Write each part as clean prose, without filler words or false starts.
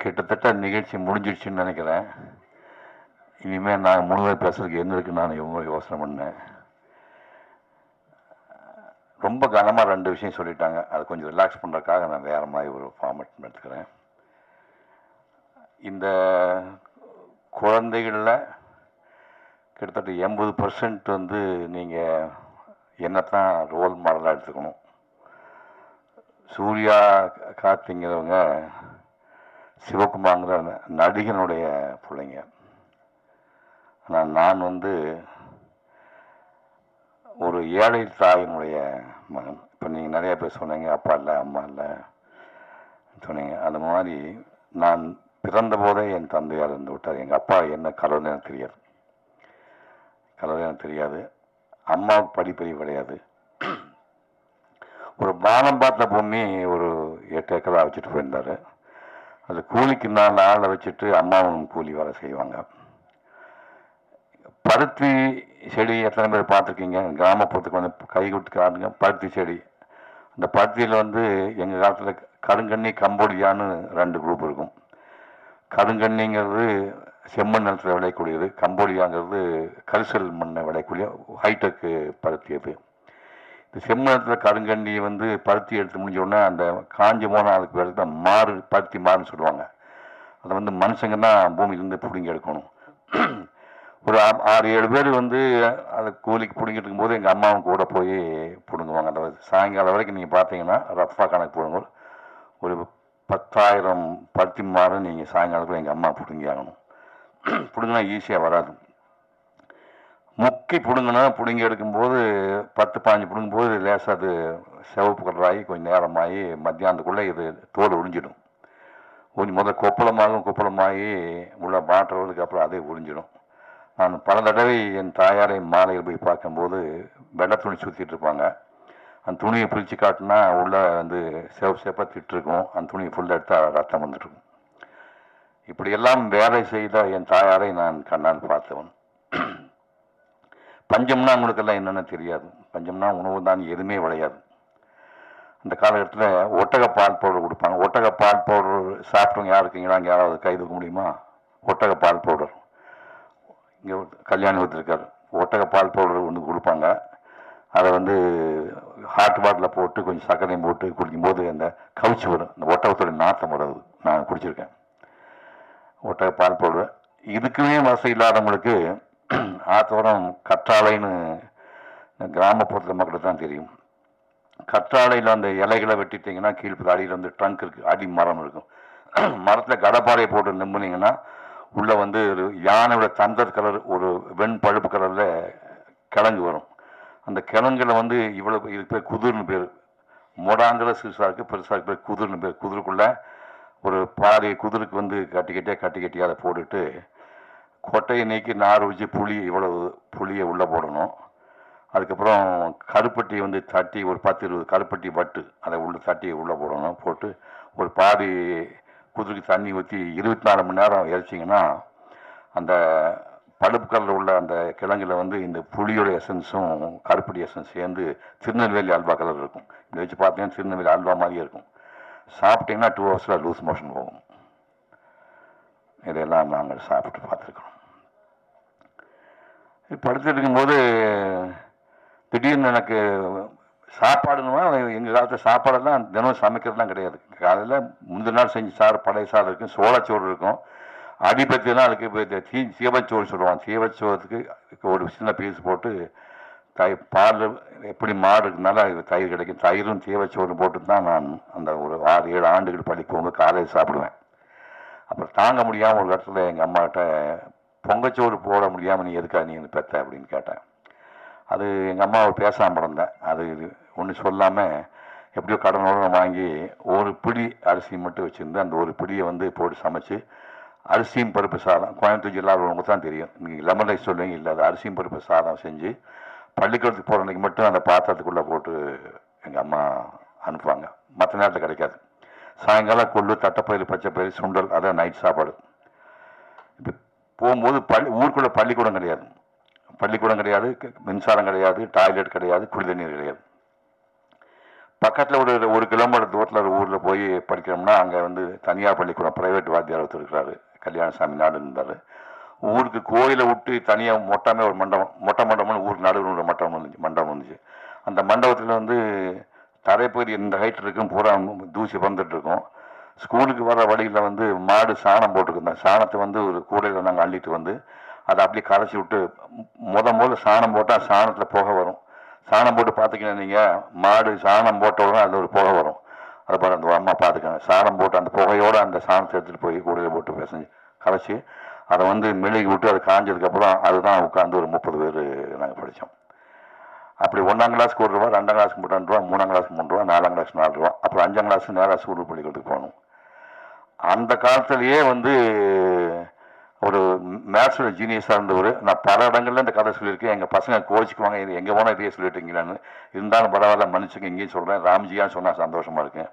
கிட்டத்தட்ட நிகழ்ச்சி முடிஞ்சிடுச்சுன்னு நினைக்கிறேன். இனிமேல் நான் முழுமையாக பேசுறதுக்கு என்ன இருக்குன்னு நான் எவ்வளோ யோசனை பண்ணேன். ரொம்ப கனமாக 2 விஷயம் சொல்லிட்டாங்க. அது கொஞ்சம் ரிலாக்ஸ் பண்ணுறதுக்காக நான் வேறு மாதிரி ஒரு ஃபார்மேட் எடுத்துக்கிறேன். இந்த குழந்தைகளில் கிட்டத்தட்ட 80% வந்து நீங்கள் என்னத்தான் ரோல் மாடலாக எடுத்துக்கணும். சூர்யா கார்த்திங்கிறவங்க சிவகுமார்ங்கிற நடிகனுடைய பிள்ளைங்க. ஆனால் நான் வந்து ஒரு ஏழை தாயினுடைய மகன். இப்போ நீங்கள் நிறைய பேர் சொன்னீங்க அப்பா இல்லை அம்மா இல்லை சொன்னீங்க. அது மாதிரி நான் பிறந்த போதே என் தந்தையார் இருந்து விட்டார். எங்கள் அப்பா என்ன கலர்னு எனக்கு தெரியாது. எனக்கு தெரியாது. அம்மாவுக்கு படிப்பறிவு கிடையாது. ஒரு பானம் பார்த்த பூமி ஒரு 8 ஏக்கரா வச்சுட்டு போயிருந்தார். அது கூலிக்கு 4 ஆளை வச்சுட்டு அம்மாவும் கூலி வேலை செய்வாங்க. பருத்தி செடி எத்தனை பேர் பார்த்துருக்கீங்க? கிராமப்புறத்துக்கு வந்து கை கொடுத்துக்காருங்க. பருத்தி செடி, அந்த பருத்தியில் வந்து எங்கள் காலத்தில் கருங்கண்ணி கம்போடியான்னு 2 குரூப் இருக்கும். கருங்கண்ணிங்கிறது செம்மண் நிலத்தில் விளையக்கூடியது, கம்போடியாங்கிறது கரிசல் மண்ணை விளையக்கூடிய ஹைடெக்கு பருத்தி. அது இந்த செம்மணத்தில் கருங்கண்ணி வந்து பருத்தி எடுத்து முடிஞ்சோடனே அந்த காஞ்சி போனால் அதுக்கு வேறு தான் மாறு, பருத்தி மாறுன்னு சொல்லுவாங்க. அதை வந்து மனுஷங்க தான் பூமியிலேருந்து பிடுங்கி எடுக்கணும். ஒரு 6-7 பேர் வந்து அதை கூலிக்கு பிடுங்கிட்டு இருக்கும்போது எங்கள் அம்மாவும் கூட போய் பிடுங்குவாங்க. அந்த சாயங்காலம் வரைக்கும் நீங்கள் பார்த்தீங்கன்னா ரஃபா கணக்கு போடுங்க, ஒரு 10,000 பருத்தி மாறு நீங்கள் சாயங்காலத்தில் எங்கள் அம்மா பிடுங்கி ஆகணும். பிடுங்கினா ஈஸியாக வராது. முக்கி பிடுங்கினா பிடுங்கி எடுக்கும்போது 10-15 பிடுங்கும்போது லேசாக அது சிவப்பு கலராகி கொஞ்சம் நேரமாகி மத்தியானத்துக்குள்ளே இது தோல் உறிஞ்சிடும். முதல்ல கொப்பளமாகி உள்ள மாற்றுறதுக்கு அப்புறம் அதே உறிஞ்சிடும். நான் பல தடவை என் தாயாரை மாலையில் போய் பார்க்கும்போது வெள்ளை துணி சுற்றிட்டு இருப்பாங்க. அந்த துணியை பிரித்து காட்டினா உள்ளே வந்து சேப்பாக திட்டுருக்கும். அந்த துணியை ஃபுல்லாக எடுத்தால் ரத்தம் வந்துட்டுருக்கும். இப்படியெல்லாம் வேலை செய்த என் தாயாரை நான் கண்ணால் பார்த்தவன். பஞ்சம்னா உங்களுக்கெல்லாம் என்னென்னு தெரியாது. பஞ்சம்னா உணவு தான், எதுவுமே விளையாது. அந்த காலகட்டத்தில் ஒட்டக பால் பவுடர் கொடுப்பாங்க. ஒட்டக பால் பவுடர் சாப்பிட்டவங்க யார் இருக்கீங்களா? அங்கே யாராவது கை தூக்க முடியுமா? ஒட்டக பால் பவுடர் இங்கே கல்யாணம் வச்சுருக்காரு. ஒட்டக பால் பவுடர் ஒன்று கொடுப்பாங்க. அதை வந்து ஹாட் வாட்டரில் போட்டு கொஞ்சம் சர்க்கரையும் போட்டு குடிக்கும்போது அந்த கவுச்சி வரும். அந்த ஒட்டகத்தோட நாற்றம் வர்றது நான் குடிச்சிருக்கேன். ஒட்டக பால் பவுடர். இதுக்குமே வசதி இல்லாதவங்களுக்கு ஆத்தோரம் கற்றாழைன்னு கிராமப்புறத்தில் மக்களுக்கு தான் தெரியும். கற்றாழையில் அந்த இலைகளை வெட்டிட்டிங்கன்னா கீழ்ப்பு அடியில் வந்து ட்ரங்க் இருக்குது, அடி மரம் இருக்கும். மரத்தில் கடப்பாறையை போட்டு நம்பினீங்கன்னா உள்ளே வந்து ஒரு யானையோட தந்தர் கலர், ஒரு வெண் பழுப்பு கலரில் கிழங்கு வரும். அந்த கிழங்குல வந்து இவ்வளோ, இதுக்கு பேர் குதிர்னு பேர். மொடாங்கிற சிறுசாக இருக்குது, பெருசாக இருக்கு பேர் குதிர்னு பேர். குதிருக்குள்ளே ஒரு பாதி குதிருக்கு வந்து கட்டி அதை போட்டுட்டு கொட்டையை நீக்கி நார் வச்சு இவ்வளவு புளியை உள்ளே போடணும். அதுக்கப்புறம் கருப்பட்டி வந்து தட்டி ஒரு 10-20 கருப்பட்டி வட்டு அதை தட்டி உள்ளே போடணும். போட்டு ஒரு பாதி குதிரைக்கு தண்ணி ஊற்றி 24 மணி நேரம் எரிச்சிங்கன்னா அந்த பழுப்பு கலரில் உள்ள அந்த கிழங்குல வந்து இந்த புளியோட எசன்ஸும் கருப்பட்டி எசன்ஸ் சேர்ந்து திருநெல்வேலி அல்வா கலர் இருக்கும். இதை வச்சு பார்த்தீங்கன்னா திருநெல்வேலி அல்வா மாதிரியே இருக்கும். சாப்பிட்டீங்கன்னா 2 ஹவர்ஸில் லூஸ் மோஷன் போகும். இதெல்லாம் நாங்கள் சாப்பிட்டு பார்த்துருக்கோம். படுத்துட்டு இருக்கும்போது திடீர்னு எனக்கு சாப்பாடுன்னா, எங்கள் காலத்தில் சாப்பாடெல்லாம் தினம் சமைக்கிறதுலாம் கிடையாது. காலையில் முந்தின நாள் செஞ்சு பழைய சாதம் இருக்கும், சோளச்சோறு இருக்கும். அடிப்பத்திலாம் அதுக்கு இப்போ சீவச்சோறு சொல்லுவாங்க. சீவச்சோறுக்கு ஒரு சின்ன பீஸ் போட்டு பால், எப்படி மாடு இருக்குனால தயிர் கிடைக்கும். தயிரும் சீவச்சோறும் போட்டு தான் நான் அந்த ஒரு 6-7 ஆண்டுகள் படிக்கும்போது காலையில் சாப்பிடுவேன். அப்புறம் தாங்க முடியாமல் ஒரு இடத்துல எங்கள் அம்மாகிட்ட பொங்கச்சோறு போட முடியாமல் நீ எதுக்காக நீ பெத்த அப்படின்னு கேட்டேன். அது எங்கள் அம்மாவை பேசாமல் இருந்தேன். அது ஒன்றும் சொல்லாமல் எப்படியோ கடனோடு வாங்கி ஒரு பிடி அரிசி மட்டும் வச்சுருந்து அந்த ஒரு பிடியை வந்து போட்டு சமைச்சு அரிசியும் பருப்பு சாதம், கோயம்புத்தூர் ஜில்லாவுக்கு தான் தெரியும், நீங்கள் லெமன் ரைஸ் சொல்லுவீங்க, இல்லை அது அரிசியும் பருப்பு சாதம் செஞ்சு பள்ளிக்கூடத்துக்கு போகிற அன்றைக்கி மட்டும் அந்த பாத்திரத்துக்குள்ளே போட்டு எங்கள் அம்மா அனுப்புவாங்க. மற்ற நேரத்தில் கிடைக்காது. சாயங்காலம் கொள்ளு, தட்டைப்பயிறு, பச்சைப்பயிறு, சுண்டல், அதான் நைட் சாப்பாடு. இப்போ போகும்போது ஊருக்குள்ளே பள்ளிக்கூடம் கிடையாது, மின்சாரம் கிடையாது, டாய்லெட் கிடையாது, குடி தண்ணீர் கிடையாது. பக்கத்தில் ஒரு 1 கிலோமீட்டர் தூரத்தில் ஒரு ஊரில் போய் படிக்கிறோம்னா அங்கே வந்து தனியார் பள்ளிக்கூடம் ப்ரைவேட் வாத்தியார் ஒருத்தர் இருக்கிறாரு, கல்யாணசாமி நாடு இருந்தார். ஊருக்கு கோயிலை விட்டு தனியாக மொட்டமே ஒரு மொட்டை மண்டபம்னு ஊருக்கு நடுவில் மண்டபம் வந்துச்சு. அந்த மண்டபத்தில் வந்து தரைப்பகுதி இந்த ஹைட் இருக்கும், பூரா தூசி வந்துட்டு இருக்கும். ஸ்கூலுக்கு வர வழியில் வந்து மாடு சாணம் போட்டுருக்கோம். சாணத்தை வந்து ஒரு கூடையில் நாங்கள் அள்ளிட்டு வந்து அதை அப்படியே கரைச்சி விட்டு முதல்ல சாணம் போட்டால் சாணத்தில் புகை வரும். சாணம் போட்டு பார்த்துக்கணும் நீங்கள், மாடு சாணம் போட்ட உடனே அதில் ஒரு புகை வரும். அதை பாரு அந்த அம்மா பார்த்துக்கணும். சாணம் போட்டு அந்த புகையோடு அந்த சாணத்தை எடுத்துகிட்டு போய் கூடையில் போட்டு பிசைஞ்சு கரைச்சி அதை வந்து மெழுகி விட்டு அது காஞ்சதுக்கப்புறம் அதுதான் உட்காந்து ஒரு 30 பேர் நாங்கள் படித்தோம். அப்படி 1ஆம் கிளாஸ்க்கு 1 ரூபா, 2ஆம் கிளாஸ்க்கு 2 ரூபா, 3ஆம் கிளாஸ்க்கு 3 ரூபா, 4ஆம் கிளாஸ்க்கு 4 ரூபா, அப்புறம் 5ஆம் கிளாஸ் நேராக ஸ்கூல் பள்ளிக்கூடத்துக்கு போகணும். அந்த காலத்திலேயே வந்து ஒரு மேத்ஸில் ஜீனியஸாக இருந்தவர். நான் பல இடங்கள்ல இந்த கதை சொல்லியிருக்கேன். எங்கள் பசங்க கோச்சிக்குவாங்க, இது எங்கே போனால் இதையே சொல்லிட்டுங்களான்னு. இருந்தாலும் பரவாயில்ல, மன்னிச்சுங்க, இங்கேயும் சொல்கிறேன். ராம்ஜியான்னு சொன்னால் சந்தோஷமாக இருக்கேன்.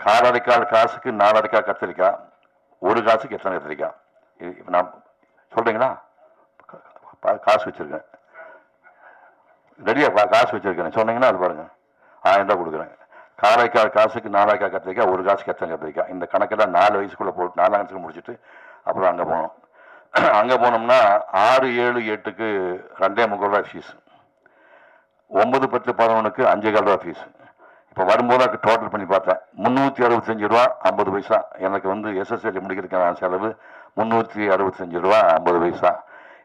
காரடிக்கால் காசுக்கு 4 அடிக்காய் கத்திரிக்காய், 1 காசுக்கு எத்தனை கத்திரிக்காய்? இப்போ நான் சொல்கிறீங்களா? காசு வச்சுருக்கேன் ரெடியாக, காசு வச்சுருக்கேன் சொன்னீங்கன்னா அது பாருங்கள், 1000 ரூபா கொடுக்குறேன். காரைக்கால் காசுக்கு 4 அடிக்காய் கத்திரிக்காய், 1 காசுக்கு எத்தனை கத்திரிக்காய்? இந்த கணக்கெல்லாம் 4 வயசுக்குள்ளே போட்டு 4ஆம் கிளாஸுக்கு முடிச்சுட்டு அப்புறம் அங்கே போனோம். அங்கே போனோம்னா 6, 7, 8க்கு 2.25 ரூபா ஃபீஸ், 9, 10, 11க்கு 5.25 ரூபா ஃபீஸ். இப்போ வரும்போது அதுக்கு டோட்டல் பண்ணி பார்த்தேன், 365 ரூபா 50 பைசா. எனக்கு வந்து எஸ்எஸ்எல்சி முடிக்கிறதுக்கான செலவு 365 ரூபா 50 பைசா.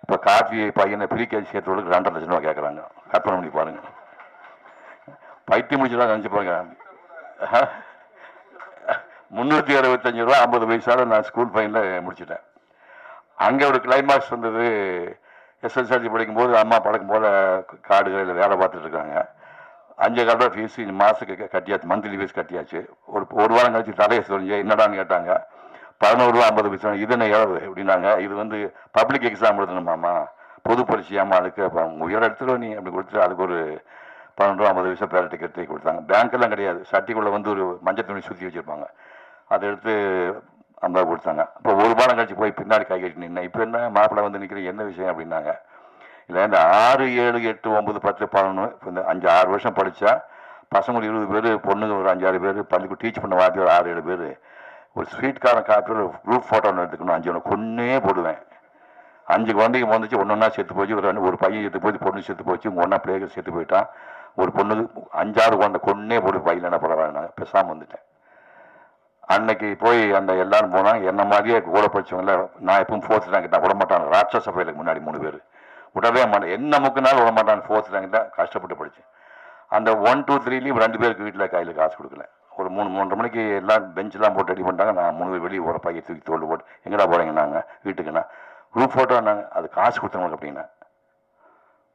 இப்போ காஃபி பையனை ப்ரீகேஜி சேர்த்தவர்களுக்கு 2.5 லட்சம் ரூபா கேட்குறாங்க. கற்பனை பண்ணி பாருங்க, பைத்தியம் முடிச்சுதான் நினச்சி பாருங்க. 365 ரூபா 50 பைசாவில் நான் ஸ்கூல் ஃபைனில் முடிச்சுட்டேன். அங்கே ஒரு கிளைமாக்ஸ் வந்தது. எஸ்எஸ்எல்சி படிக்கும்போது அம்மா பழக்கம் போல் காடுகளில் வேலை பார்த்துட்டு இருக்காங்க. 5.25 ரூபா ஃபீஸ் மாதத்துக்கு கட்டியாச்சு, மந்த்லி ஃபீஸ் கட்டியாச்சு. ஒரு வாரம் கழிச்சு தலையை சொல்லி என்னடான்னு கேட்டாங்க. 11 ரூபா 50 பைசா. இது என்ன இழவு அப்படின்னாங்க. இது வந்து பப்ளிக் எக்ஸாம் எழுதணுமாம்மா, பொது பரீட்சையாமா, அதுக்கு உயர எடுத்துருவ நீ அப்படி கொடுத்துட்டு அதுக்கு ஒரு 12 ரூபா 50 பைசா பேர டிக்கெட் கொடுத்தாங்க. பேங்க்கெல்லாம் கிடையாது, சட்டிக்குள்ளே வந்து ஒரு மஞ்சள் துணி சுற்றி வச்சுருப்பாங்க, அதை எடுத்து 50 கொடுத்தாங்க. இப்போ ஒரு வாரம் கழிச்சு போய் பின்னாடி கை கட்டி நின்று, இப்போ என்ன மாப்பிள்ளை வந்து நிற்கிற என்ன விஷயம் அப்படின்னாங்க. இல்லை, இந்த 6, 7, 8, 9, 10, 11 இப்போ இந்த 5, 6 வருஷம் படித்தா பசங்க ஒரு 20 பேர், பொண்ணுங்க ஒரு 5, 6 பேர், பள்ளிக்கு டீச் பண்ண வார்த்தை ஒரு 6, 7 பேர். ஒரு ஸ்வீட்காரன் காப்பி ஒரு குரூப் ஃபோட்டோ ஒன்று எடுத்துக்கணும். 5 ஒன்று கொன்னே போடுவேன். 5 குழந்தைங்க வந்துச்சு, ஒன்றா செத்து போச்சு. ஒரு பையன் செத்து போச்சு, பொண்ணு செத்து போச்சு, ஒன்றா பிள்ளைகள் செத்து போயிட்டான். ஒரு பொண்ணுக்கு 5, 6 குழந்தை கொன்னே போடு, பையில என்ன பரவாயில்ல. நான் பேசாமல் வந்துட்டேன். அன்னைக்கு போய் அந்த எல்லாரும் போனால் என்ன மாதிரியே கூட படித்தவங்கள நான் எப்பவும் 4th ரேங்க் தான், விட மாட்டாங்க. ராட்சச பயிலுக்கு முன்னாடி 3 பேர் விடவே மாட்டேன், என்ன முக்குனாலும் விட மாட்டாங்க. 4th ரேங்க் தான், கஷ்டப்பட்டு படித்தேன். அந்த 1, 2, 3லையும் 2 பேருக்கு வீட்டில் கையில் காசு கொடுக்கல. ஒரு 3, 3:30 மணிக்கு எல்லாம் பெஞ்செலாம் போட்டு ரெடி பண்ணிட்டாங்க. நான் 3 பேர் வெளியே போகிற பையன் தூக்கி தோல் போட்டு எங்கடா போகிறீங்க நாங்கள் வீட்டுக்குண்ணா, குரூப் ஃபோட்டோ நாங்கள் அது காசு கொடுத்தவங்களுக்கு அப்படின்னா.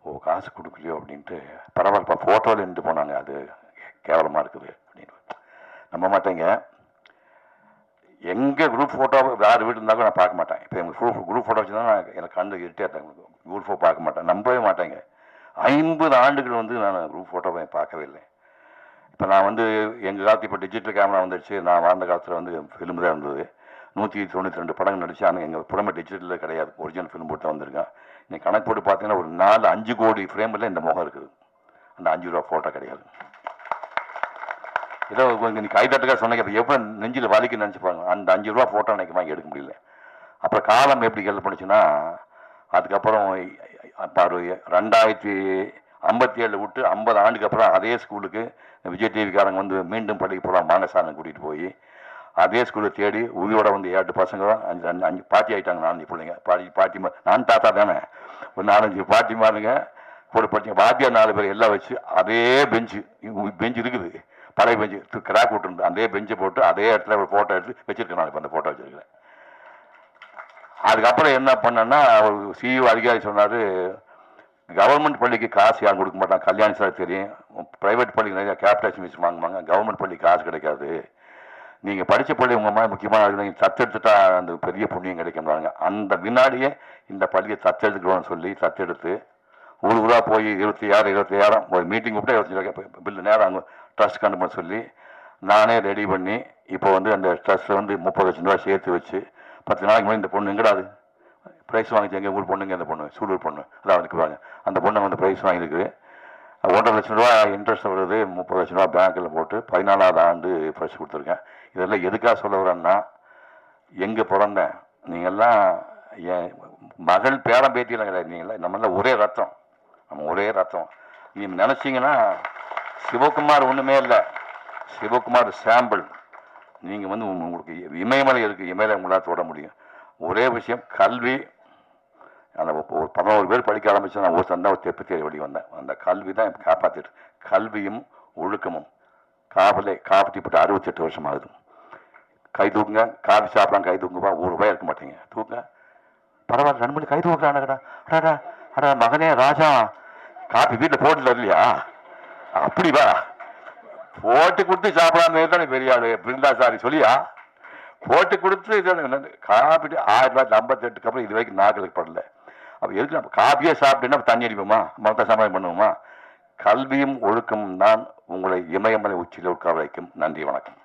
ஓ, காசு கொடுக்கலையோ அப்படின்ட்டு, பரவாயில்லப்பா ஃபோட்டோவில் நின்று போனாங்க, அது கேவலமாக இருக்குது அப்படின்னு. நம்ப மாட்டேங்க, எங்கே குரூப் ஃபோட்டோ யார் வீடு இருந்தாலும் நான் பார்க்க மாட்டேன். இப்போ எங்கள் குரூப் ஃபோட்டோ வச்சுருந்தா நான் எனக்கு கண்டு இருட்டே குரூப் ஃபோட்டோ பார்க்க மாட்டேன், நம்பவே மாட்டேங்க. 50 ஆண்டுகள் வந்து நான் குரூப் ஃபோட்டோவை பார்க்கவே இல்லை. இப்போ நான் வந்து எங்கள் காலத்து இப்போ டிஜிட்டல் கேமரா வந்துடுச்சு. நான் வாழ்ந்த காலத்தில் வந்து ஃபிலிம் தான் இருந்தது. 192 படங்கள் நடிச்சு. ஆனால் எங்கள் புறமே டிஜிட்டலில் கிடையாது, ஒரிஜினல் ஃபிலிம் போட்டு தான் வந்திருக்கேன். நீங்கள் கணக்கு போட்டு பார்த்தீங்கன்னா ஒரு 4, 5 கோடி ஃப்ரேமில் இந்த முகம் இருக்குது. அந்த 5 ரூபா ஃபோட்டோ கிடையாது. ஏதோ கொஞ்சம் நீங்கள் கைதட்டுக்காக சொன்னீங்க, இப்போ எப்போ நெஞ்சில் வலிக்கு நினச்சிப்பாங்க. அந்த 5 ரூபா ஃபோட்டோ எனக்கு வாங்கி எடுக்க முடியல. அப்புறம் காலம் எப்படி ஹெல்ப் பண்ணிச்சுன்னா, அதுக்கப்புறம் இப்போ 2057 விட்டு 50 ஆண்டுக்கு அப்புறம் அதே ஸ்கூலுக்கு விஜய் டிவிக்காரங்க வந்து மீண்டும் பள்ளிக்கு போகலாம் வாங்க சார்னு கூட்டிகிட்டு போய் அதே ஸ்கூலில் தேடி உயிரோட வந்து 8 பசங்க 5 பாட்டி ஆகிட்டாங்க. 4 பிள்ளைங்க பாட்டிமா, நான் தாத்தா தானே, ஒரு 4-5 பாட்டிமாருங்க கூட படிச்சேன். வாத்தியார் 4 பேர் எல்லாம் வச்சு அதே பெஞ்சு இருக்குது, பழைய பெஞ்சு கிராக் விட்டுருந்து அதே பெஞ்சை போட்டு அதே இடத்துல ஒரு ஃபோட்டோ எடுத்து வச்சுருக்கேன். நான் இப்போ அந்த ஃபோட்டோ வச்சுருக்கிறேன். அதுக்கப்புறம் என்ன பண்ணேன்னா, ஒரு சிஇஓ அதிகாரி சொன்னார், கவர்மெண்ட் பள்ளிக்கு காசு யாரும் கொடுக்க மாட்டாங்க, கல்யாணம் சார் தெரியும். ப்ரைவேட் பள்ளிக்கு நிறையா கேபிடேஷன் ஃபீஸ் வாங்குவாங்க, கவர்மெண்ட் பள்ளிக்கு காசு கிடைக்காது. நீங்கள் படித்த பள்ளி உங்கள் மாதிரி முக்கியமான நீங்கள் தத்தெடுத்துட்டா அந்த பெரிய புண்ணியம் கிடைக்கும்னாங்க. அந்த வினாடியே இந்த பள்ளியை தத்தெடுத்துக்கணும்னு சொல்லி தத்தெடுத்து ஊராக போய் 26,000 ஒரு மீட்டிங் கூப்பிட்டு 25 பில்லு நேரம் அங்கே ட்ரஸ்ட் கண்டு பண்ண சொல்லி நானே ரெடி பண்ணி இப்போ வந்து அந்த ட்ரஸ்ட்டை வந்து 30 லட்சம் ரூபா சேர்த்து வச்சு 10 நாளைக்கு முன்னாடி இந்த பொண்ணு எங்கடாது ப்ரைஸ் வாங்கிச்சு, எங்கள் ஊர் பொண்ணுங்க, அந்த பொண்ணு சூலூர் பொண்ணு அதான் வந்துக்குவாங்க, அந்த பொண்ணை வந்து ப்ரைஸ் வாங்கியிருக்கு. 1,50,000 ரூபா இன்ட்ரெஸ்ட் வருது, 30,00,000 ரூபா பேங்க்கில் போட்டு 14வது ஆண்டு பரிசு கொடுத்துருக்கேன். இதெல்லாம் எதுக்காக சொல்ல வரேன்னா, எங்கே பிறந்தேன், நீங்கள்லாம் என் மகள் பேரம் பேட்டியெல்லாம் கிடையாது, நீங்களாம் நம்மளாம் ஒரே ரத்தம், நம்ம ஒரே ரத்தம். நீ நினச்சிங்கன்னா சிவகுமார் ஒன்றுமே இல்லை, சிவகுமார் சாம்பிள். நீங்கள் வந்து உங்களுக்கு இமயமலை இருக்குது, இமயமலை உங்களால் தொட முடியும். ஒரே விஷயம், கல்வி. அந்த ஒரு 11 பேர் படிக்க ஆரம்பிச்சு நான் ஒரு சந்தா ஒரு தெப்பு தேடி வெளியே வந்தேன். அந்த கல்வி தான் இப்போ காப்பாற்றிட்டு. கல்வியும் ஒழுக்கமும். காப்பி போட்டு 68 வருஷம் ஆகுது. கை தூக்குங்க, காஃபி சாப்பிடலாம், கை தூக்குப்பா, ₹1 இருக்க மாட்டீங்க, தூக்குங்க. பரவாயில்ல, 2 மணி கை தூக்குறானுங்கடா. அடா அடா மகனே ராஜா, காப்பி வீட்டில் போட்டுல இல்லையா? அப்படி வா, போட்டு கொடுத்து சாப்பிடாம தானே பெரிய ஆளு பிருந்தாசாரி சொல்லியா? போட்டு கொடுத்து காப்பிட்டு 1958 அப்புறம் இது வரைக்கும் நாட்களுக்கு படல. அப்போ எதுக்கு நம்ம காப்பியே சாப்பிட்டேன்னா தண்ணி அடிப்போமா, மொத்த சமாளம் பண்ணுவோமா? கல்வியும் ஒழுக்கமும் தான் உங்களை இமயமலை உச்சியில் உட்கார வைக்கும். நன்றி, வணக்கம்.